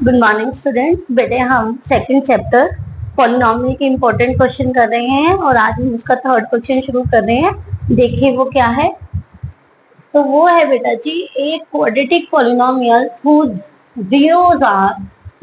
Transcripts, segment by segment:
Good morning students. बेटे हम second chapter polynomial के इम्पोर्टेंट क्वेश्चन कर रहे हैं और आज हम उसका थर्ड क्वेश्चन शुरू कर रहे हैं। देखिए वो क्या है। तो वो है बेटा जी एक quadratic polynomial whose zeros are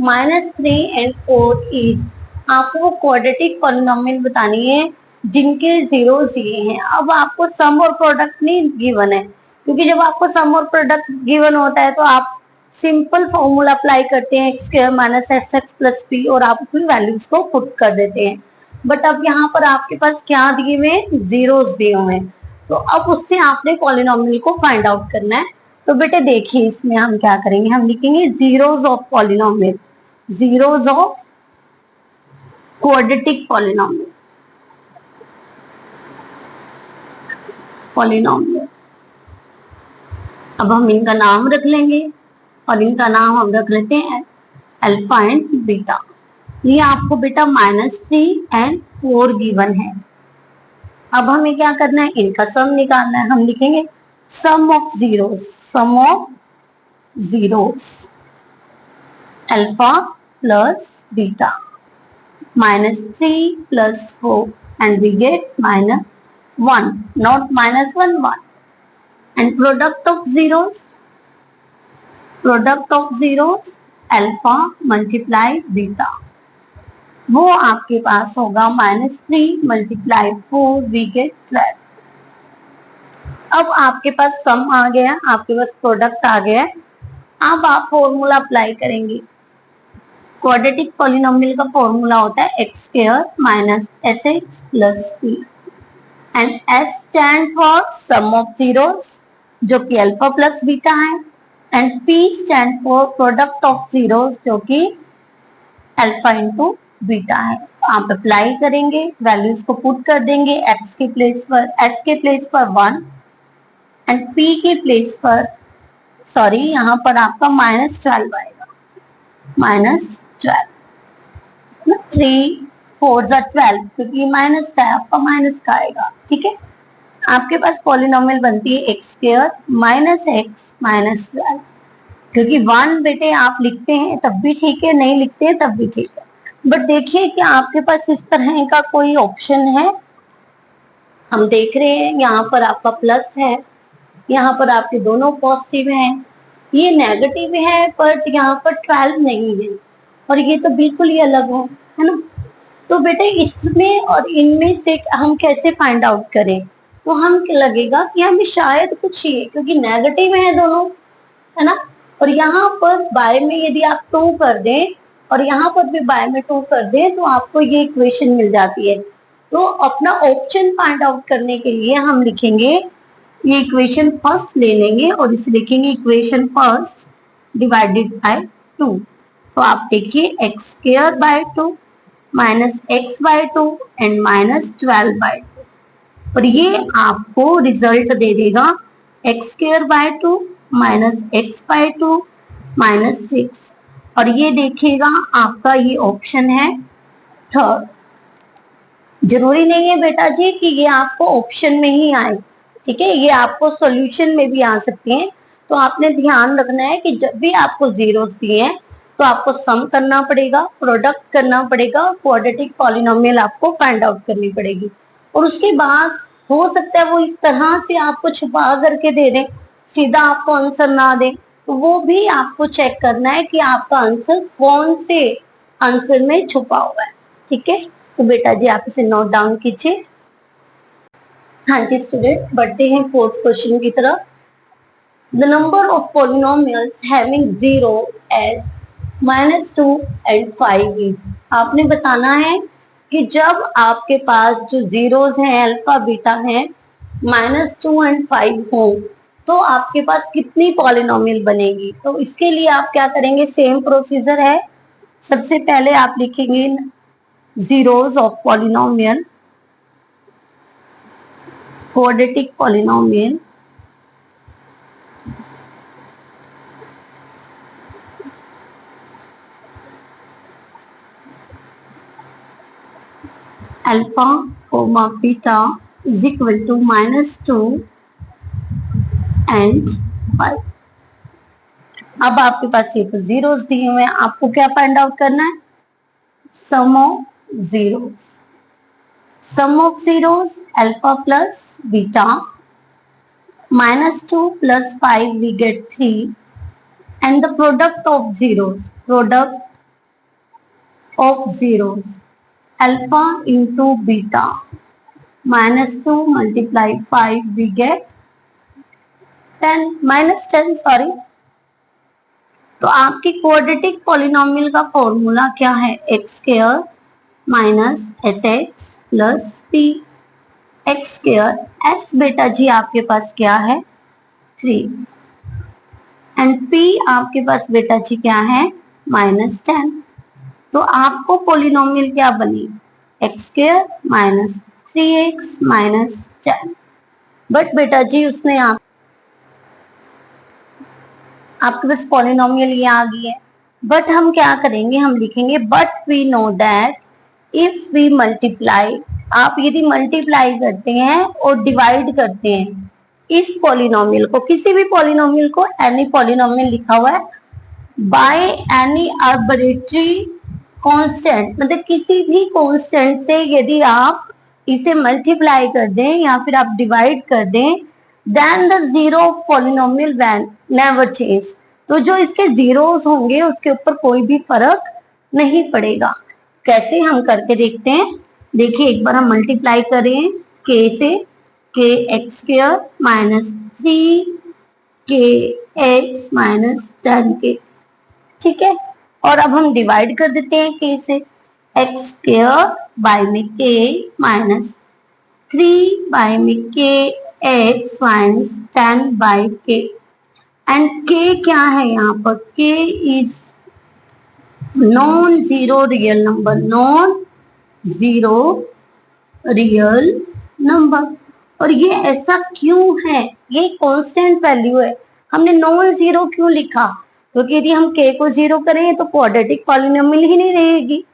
-3 and 4 is। आपको वो क्वाड्रेटिक पॉलिनोमियल बतानी है जिनके जीरोस ये हैं। अब आपको सम और प्रोडक्ट नहीं गिवन है, क्योंकि जब आपको सम और प्रोडक्ट गिवन होता है तो आप सिंपल फॉर्मूला अप्लाई करते हैं x square minus s x plus P और आप अपनी वैल्यूज को पुट कर देते हैं। बट अब यहाँ पर आपके पास क्या दिए हुए हैं, जीरोस दिए हुए हैं। तो अब उससे आपने पॉलिनोमियल को फाइंड आउट करना है। तो बेटे देखिए इसमें हम क्या करेंगे, हम लिखेंगे zeros of polynomial, zeros of quadratic polynomial, polynomial. अब हम इनका नाम रख लेंगे और इनका नाम हम रख लेते हैं अल्फा एंड बीटा। ये आपको बेटा -3 and 4 गिवन है। अब हमें क्या करना है, इनका सम निकालना है। हम लिखेंगे sum of zeros, sum of zeros alpha plus beta -3 plus 4 and we get -1, not -1, 1 and product of zeros, product of zeros alpha multiply beta, वो आपके पास होगा -3 मल्टीप्लाई 4 वी गेट 12। अब आपके पास सम आ गया, आपके पास प्रोडक्ट आ गया। अब आप फॉर्मूला अप्लाई करेंगे। क्वाड्रेटिक पॉलिनोमियल का फॉर्मूला होता है x square minus s x plus p and s stand for sum of zeros जो कि अल्फा प्लस बीटा है and P stand for product of zeros जो कि अल्फा इंटू बीटा है। आप अप्लाई करेंगे, वैल्यूज को पुट कर देंगे x के प्लेस पर, s के प्लेस पर 1 एंड P के प्लेस पर सॉरी यहाँ पर आपका -12 आएगा, -12 3 4 12 क्योंकि माइनस का है, आपका माइनस का आएगा। ठीक है, आपके पास पॉलिनोमियल बनती है x square minus x minus 12। क्योंकि 1 बेटे आप लिखते हैं तब भी ठीक है, नहीं लिखते हैं तब भी ठीक है। बट देखिए कि आपके पास इस तरह का कोई ऑप्शन है। हम देख रहे हैं यहाँ पर आपका प्लस है, यहाँ पर आपके दोनों पॉजिटिव हैं, ये नेगेटिव है बट यहाँ पर 12 नहीं है और ये तो बिल्कुल ही अलग है ना। तो बेटे इसमें और इनमें से हम कैसे फाइंड आउट करें, तो हम लगेगा कि हमें शायद कुछ ही है क्योंकि नेगेटिव है दोनों, है ना। और यहाँ पर बाय में यदि आप 2 कर दें और यहाँ पर भी बाय में 2 कर दें तो आपको ये इक्वेशन मिल जाती है। तो अपना ऑप्शन फाइंड आउट करने के लिए हम लिखेंगे ये इक्वेशन फर्स्ट ले लेंगे और इसे लिखेंगे इक्वेशन फर्स्ट डिवाइडेड बाय 2। तो आप देखिए x square by 2 minus x by 2 and -12 by 2 और ये आपको रिजल्ट दे देगा x square by 2 minus x by 2 minus 6 और ये देखिएगा आपका ये ऑप्शन है थर्ड। जरूरी नहीं है बेटा जी कि ये आपको ऑप्शन में ही आए, ठीक है, ये आपको सॉल्यूशन में भी आ सकते हैं। तो आपने ध्यान रखना है कि जब भी आपको जीरोस दिए हैं तो आपको सम करना पड़ेगा, प्रोडक्ट करना पड़ेगा, क्वाड्रेटिक पॉलिनोमियल आपको फाइंड आउट करनी पड़ेगी और उसके बाद हो सकता है वो इस तरह से आपको छुपा करके दे दें, सीधा आपको आंसर ना दें, तो वो भी आपको चेक करना है कि आपका आंसर कौन से आंसर में छुपा हुआ है। ठीक है, तो बेटा जी आप इसे नोट डाउन कीजिए। हाँ जी स्टूडेंट, बढ़ते हैं फोर्थ क्वेश्चन की तरफ। The number of polynomials having zero as -2 and 5 is. आपने बताना है कि जब आपके पास जो जीरोस हैं अल्फा बीटा हैं -2 and 5 हो तो आपके पास कितनी पॉलिनोमियल बनेगी। तो इसके लिए आप क्या करेंगे, सेम प्रोसीजर है। सबसे पहले आप लिखेंगे zeros of polynomial, quadratic polynomial alpha comma beta is equal to -2 and 5। अब आपके पास ये तो जीरोस दिए हुए हैं, आपको क्या फाइंड आउट करना है? Sum of zeros. Sum of zeros alpha plus beta, -2 plus 5 we get 3, and the product of zeros alpha into beta, -2 multiply 5 we get 10, -10 sorry. तो आपकी क्वाड्रेटिक पॉलिनोमियल का फॉर्मूला क्या है? X square minus s x plus P. X square S बेटा जी आपके पास क्या है? 3, and P आपके पास बेटा जी क्या है? -10। तो आपको पॉलिनोमियल क्या बनी? X square minus 3x minus 10। But बेटा जी उसने आपके पास पॉलिनोमियल ये आ गई है। बट हम क्या करेंगे? हम लिखेंगे but we know that if we multiply, आप यदि मल्टीप्लाई करते हैं और डिवाइड करते हैं इस पॉलिनोमियल को, किसी भी पॉलिनोमियल को, एनी पॉलिनोमियल लिखा हुआ है, बाय एनी आर्बिट्रेरी कांस्टेंट, मतलब किसी भी कांस्टेंट से यदि आप इसे मल्टीप्लाई कर दें या फिर आप डिवाइड कर दें, then the zero polynomial never change, तो जो इसके जीरोस होंगे उसके ऊपर कोई भी फर्क नहीं पड़ेगा। कैसे? हम करके देखते हैं। देखिए एक बार हम मल्टीप्लाई करें के से, के एक्स स्क्वायर माइनस 3 के एक्स माइनस 10 के, ठीक है। और अब हम डिवाइड कर देते हैं के से, एक्स स्क्वायर बाय में के माइनस 3 बाय में के एक्स माइनस 10 बाय के, एंड के क्या है यहाँ पर? के is non zero real number, non zero real number. और ये ऐसा क्यों है? ये कांस्टेंट वैल्यू है, हमने नॉन जीरो क्यों लिखा? क्योंकि यदि हम k को जीरो करें तो क्वाड्रेटिक पॉलिनोमियल ही नहीं रहेगी।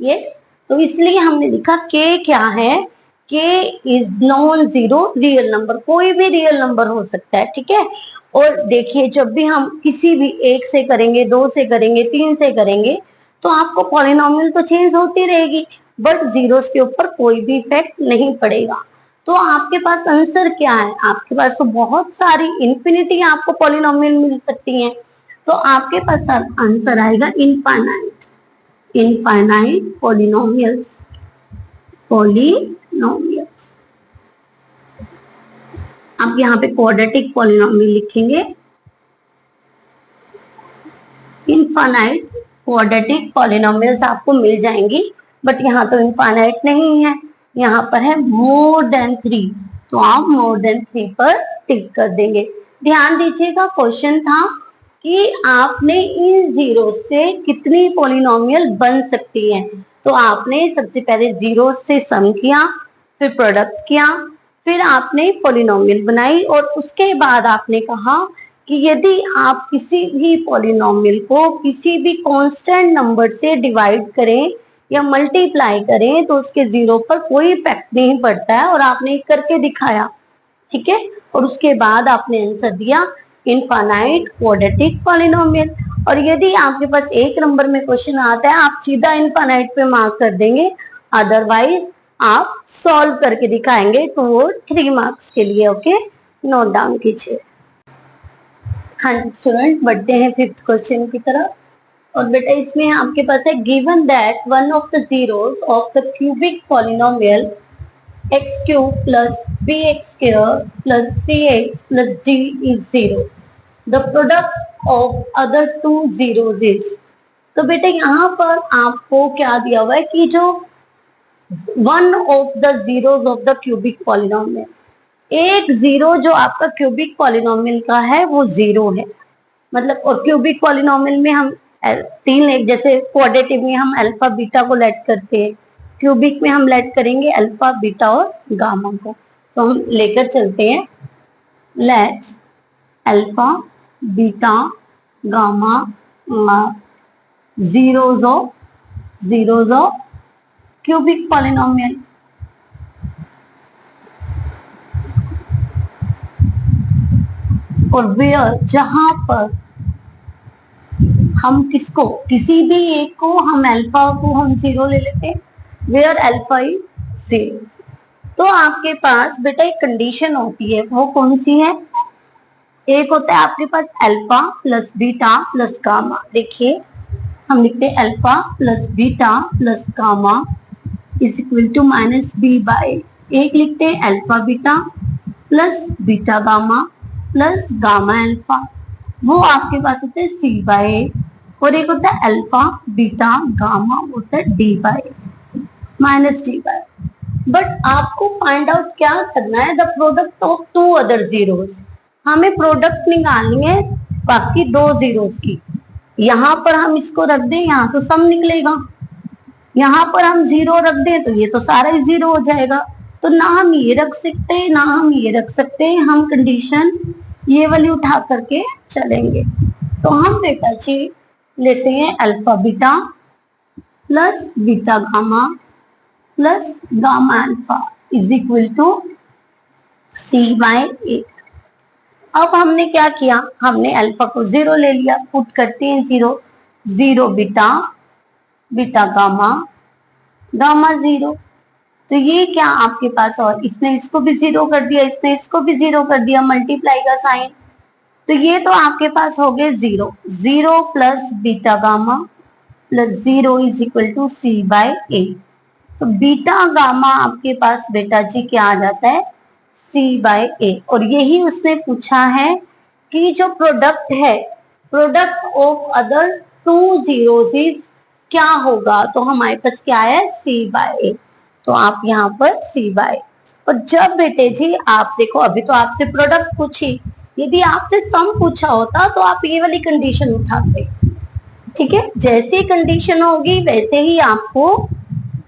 यस, तो इसलिए हमने लिखा k क्या है? k is non zero real number, कोई भी रियल नंबर हो सकता है, ठीक है। और देखिए जब भी हम किसी भी 1 से करेंगे, 2 से करेंगे, 3 से करेंगे, तो आपको पॉलिनोमियल तो चेंज होती रहेगी, बट जीरोस के ऊपर कोई भी इफेक्ट नहीं पड़ेगा। तो आपके पास आंसर क्या है? आपके पास तो बहुत सारी इन्फिनिटी आपको पॉलिनोमियल मिल सकती हैं, तो आपके पास आंसर आएगा इनफाइनाइट, इनफाइनाइट पॉलिनोमियल्स, पॉलिनोमियल्स। आप यहाँ पे क्वाड्रेटिक पॉलिनोमियल लिखेंगे, इनफाइनाइट क्वाड्रेटिक पॉलिनोमियल्स आपको मिल जाएंगी, बट यहाँ तो इनफाइनाइट नहीं है, यहाँ पर है मोर देन 3, तो आप मोर देन 3 पर टिक कर देंगे। ध्यान दीजिएगा क्वेश्चन था कि आपने इन जीरो से कितनी पॉलिनोमियल बन सकती है, तो आपने सबसे पहले जीरो से सम किया, फिर प्रोडक्ट किया, फिर आपने पॉलिनोमियल बनाई, और उसके बाद आपने कहा कि यदि आप किसी भी पॉलिनोमियल को किसी भी कांस्टेंट नंबर से डिवाइड करें या मल्टीप्लाई करें तो उसके जीरो पर कोई इफेक्ट नहीं पड़ता है, और आपने करके दिखाया, ठीक है। और उसके बाद आपने आंसर दिया इनफाइनाइट क्वाड्रेटिक पॉलिनोमियल। और यदि आपके पास 1 नंबर में क्वेश्चन आता है आप सीधा इनफाइनाइट पे मार्क कर देंगे, अदरवाइज आप सॉल्व करके दिखाएंगे 2 और 3 मार्क्स के लिए। ओके, नोट डाउन कीजिए। हाँ स्टूडेंट, बढ़ते हैं 5th क्वेश्चन की तरफ। और बेटा इसमें आपके पास है given that one of the zeros of the cubic polynomial x cube plus b x square plus c x plus d is zero, the product of other 2 zeros is. तो बेटा यहाँ पर आपको क्या दिया हुआ है कि जो one of the zeros of the cubic polynomial, एक जीरो जो आपका क्यूबिक पॉलिनोमियल का है वो जीरो है, मतलब। और क्यूबिक पॉलिनोमियल में हम 3 एक, जैसे क्वाड्रेटिक में हम अल्फा बीटा को लेट करते हैं, क्यूबिक में हम लेट करेंगे अल्फा बीटा और गामा को। तो हम लेकर चलते हैं, let alpha beta gamma zeros of cubic polynomial. और वेयर, जहां पर हम किसको, किसी भी एक को हम अल्फा को हम 0 ले लेते हैं, वेयर अल्फा इज 0। तो आपके पास बेटा एक कंडीशन होती है, वो कौन सी है? एक होता है आपके पास alpha plus beta plus gamma. देखिए हम लिखते हैं alpha plus beta plus gamma is equal to minus B by, एक लिखते हैं alpha beta plus beta gamma plus gamma alpha, वो आपके पास होता है सी बाय ए। और एक होता है अल्फा बीटा गामा, होता है d by minus d by. But आपको फाइंड आउट क्या करना है? The product of two other zeros. हमें प्रोडक्ट निकालनी है बाकी दो जीरोस की। यहाँ पर हम इसको रख दें, यहाँ तो सम निकलेगा, यहाँ पर हम 0 रख दें तो ये तो सारा ही 0 हो जाएगा। तो ना हम ये रख सकते हैं ना हम ये रख सकते हैं, हम कंडीशन ये वाली उठा करके चलेंगे। तो हम बेटा जी लेते हैं alpha beta plus beta gamma plus gamma alpha is equal to C by A. अब हमने क्या किया, हमने अल्फा को 0 ले लिया, पुट करते हैं 0, 0 बीटा बीटा गामा गामा 0। तो ये क्या आपके पास, और इसने इसको भी 0 कर दिया, इसने इसको भी 0 कर दिया, मल्टीप्लाई का साइन। तो ये तो आपके पास हो गए 0, 0 plus beta gamma plus 0 is equal to C by A. तो बीटा गामा आपके पास बेटा जी क्या आ जाता है, सी बाय ए। और यही उसने पूछा है कि जो प्रोडक्ट है, product of other two zeros is क्या होगा? तो हमारे पास क्या है, सी बाय ए। तो आप यहाँ पर सी बाय। और जब बेटे जी आप देखो, अभी तो आपसे प्रोडक्ट पूछी, यदि आपसे सम पूछा होता तो आप ये वाली कंडीशन उठाते, ठीक है। जैसी कंडीशन होगी वैसे ही आपको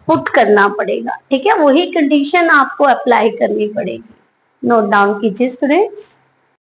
पुट करना पड़ेगा, ठीक है, वही कंडीशन आपको अप्लाई करनी पड़ेगी। नोट डाउन कीजिए स्टूडेंट्स।